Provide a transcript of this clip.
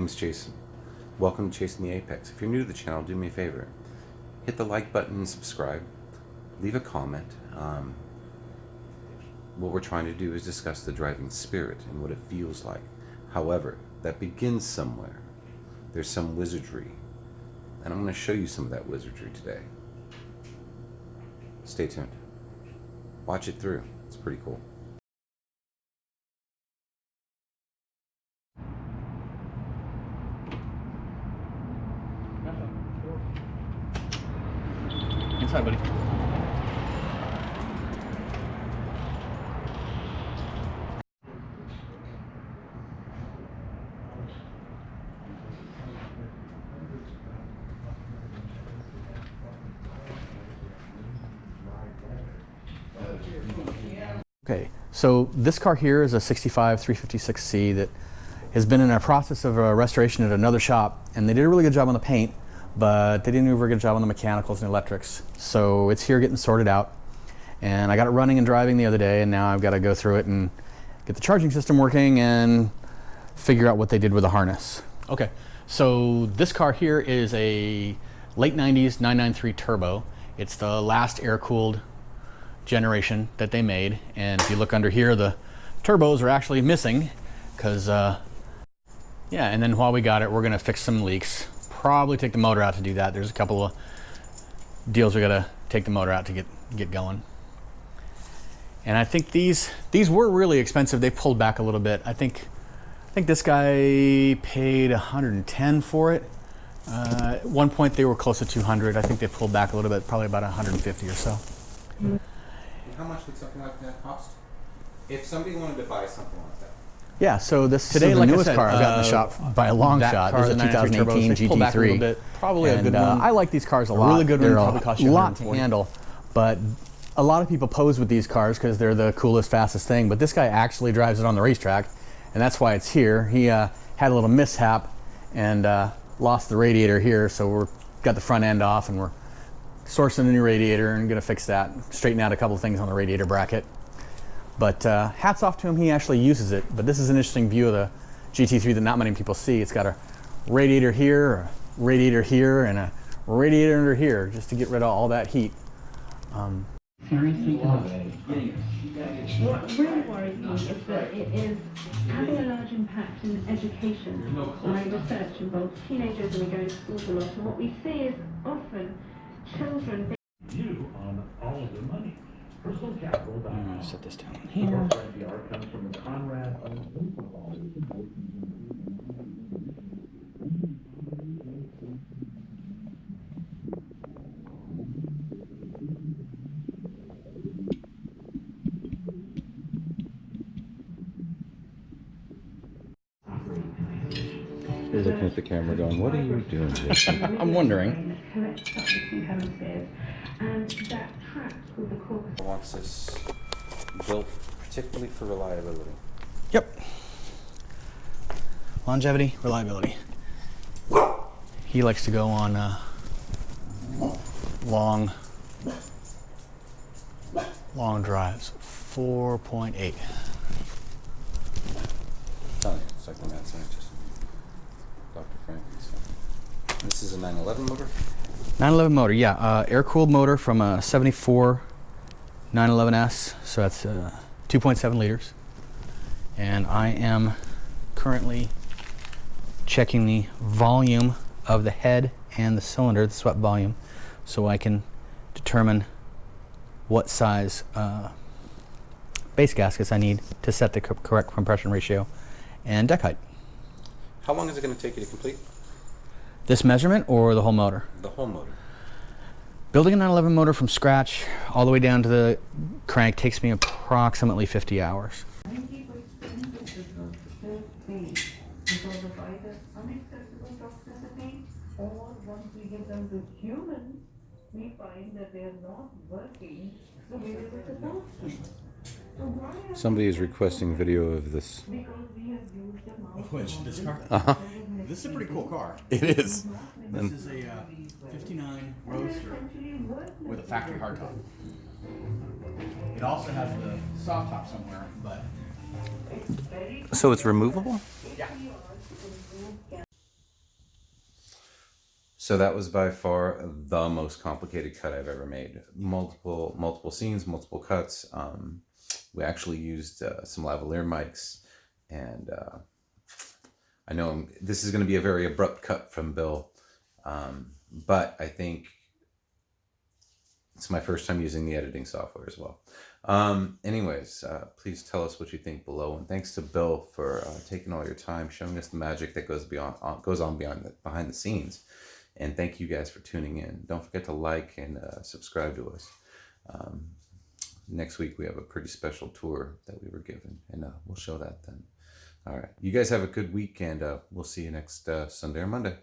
name's Jason. Welcome to Chasing the Apex. If you're new to the channel, do me a favor. Hit the like button and subscribe. Leave a comment. What we're trying to do is discuss the driving spirit and what it feels like. However, that begins somewhere. There's some wizardry. And I'm going to show you some of that wizardry today. Stay tuned. Watch it through. It's pretty cool. Inside, buddy. Okay, so this car here is a 65 356C that has been in a process of restoration at another shop, and they did a really good job on the paint, but they didn't do a very good job on the mechanicals and electrics. So it's here getting sorted out, and I got it running and driving the other day, and now I've got to go through it and get the charging system working and figure out what they did with the harness. Okay, so this car here is a late 90s 993 turbo. It's the last air-cooled generation that they made, and if you look under here, the turbos are actually missing because yeah, and then while we got it, we're going to fix some leaks, probably take the motor out to do that. There's a couple of deals we got to take the motor out to get going. And I think these were really expensive. They pulled back a little bit. I think this guy paid 110 for it. At one point they were close to 200. I think they pulled back a little bit, probably about 150 or so. How much would something like that cost? If somebody wanted to buy something like that. Yeah, so this today, the newest car I've got in the shop by a long shot. There's a 2018 GT3. Probably a good one. I like these cars a lot. Really good one. Probably cost you a lot to handle, but a lot of people pose with these cars because they're the coolest, fastest thing. But this guy actually drives it on the racetrack, and that's why it's here. He had a little mishap and lost the radiator here, so we're got the front end off, and we're sourcing a new radiator and gonna fix that, straighten out a couple of things on the radiator bracket. But hats off to him, he actually uses it. But this is an interesting view of the GT3 that not many people see. It's got a radiator here, a radiator here, and a radiator under here, just to get rid of all that heat. Seriously does. What really worries me is that it is having a large impact in education. My research involves teenagers and we go to schools a lot, and what we see is often children. You on all of the money. Personal capital. I'm going to set this down here. Comes from the Conrad. You're looking at the camera going, what are you doing, Jason? I'm wondering. I want this built particularly for reliability. Yep. Longevity, reliability. He likes to go on long drives. 4.8. Telling you, it's like the mad scientist, Dr. Frankenstein. This is a 911 motor? 911 motor, yeah. Air-cooled motor from a 74 911S, so that's 2.7 liters. And I am currently checking the volume of the head and the cylinder, the swept volume, so I can determine what size base gaskets I need to set the correct compression ratio and deck height. How long is it going to take you to complete? This measurement or the whole motor? The whole motor. Building a 911 motor from scratch all the way down to the crank takes me approximately 50 hours. Somebody is requesting video of this. Which? This car? Uh-huh. This is a pretty cool car. It is. This is a 59 Roadster with a factory hardtop. It also has the soft top somewhere, but... So it's removable? Yeah. So that was by far the most complicated cut I've ever made. Multiple scenes, multiple cuts. We actually used some lavalier mics, and I know this is going to be a very abrupt cut from Bill, but I think it's my first time using the editing software as well. Anyways, please tell us what you think below, and thanks to Bill for taking all your time, showing us the magic that goes on behind the scenes. And thank you guys for tuning in. Don't forget to like and subscribe to us. Next week we have a pretty special tour that we were given, and we'll show that then. All right, you guys have a good week, and we'll see you next Sunday or Monday.